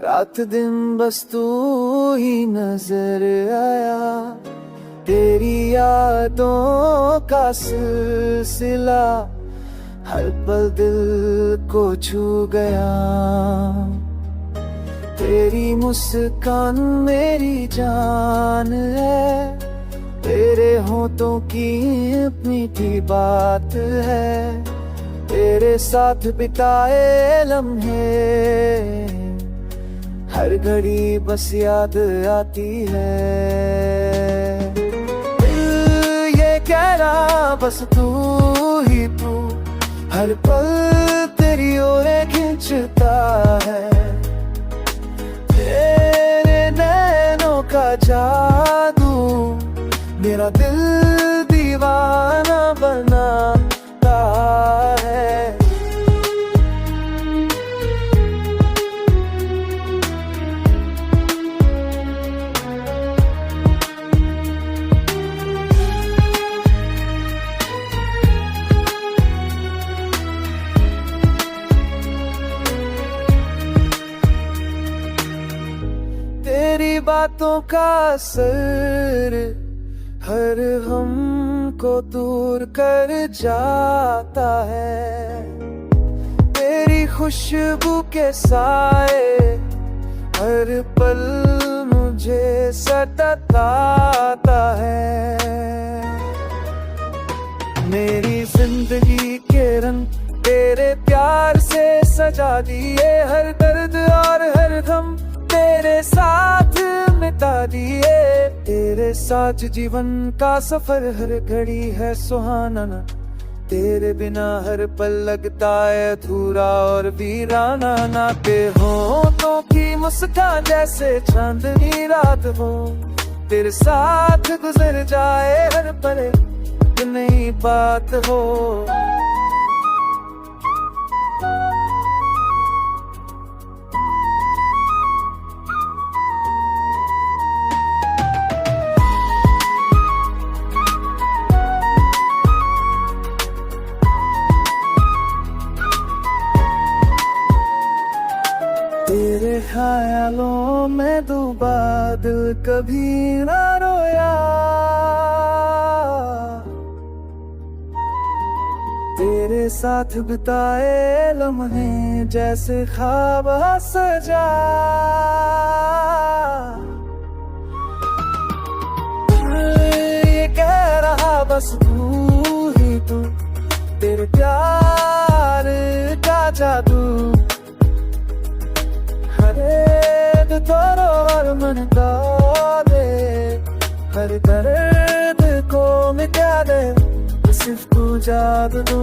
रात दिन बस तू ही नजर आया, तेरी यादों का सिलसिला हर पल दिल को छू गया। तेरी मुस्कान मेरी जान है, तेरे होठों की मीठी बात है, तेरे साथ बिताए लम्हे हर घड़ी बस याद आती है। दिल ये कह रहा बस तू ही तू, हर पल तेरी ओर खींचता है। तेरे नैनों का जादू मेरा दिल दीवाना बनाता है। तेरी बातों का असर हर हम को दूर कर जाता है। तेरी खुशबू के साए हर पल मुझे सताता है। मेरी जिंदगी के रंग तेरे प्यार से सजा दिए, हर दर्द और हर गम तेरे साथ मिटा दिए। तेरे साथ जीवन का सफर हर घड़ी है सुहाना, तेरे बिना हर पल लगता है अधूरा और वीराना। नाते होठों की मुस्कान जैसे चांदनी रात हो, तेरे साथ गुजर जाए हर पल नई बात हो। तेरे ख्यालों में डूबा दिल कभी ना रोया, तेरे साथ बिताए लम्हे जैसे ख्वाब सजा। ये कह रहा बस तू ही तू, तेरे प्यार का जादू तोरो और मन दे, हर दर्द को मिटा दे, सिर्फ तू जादू।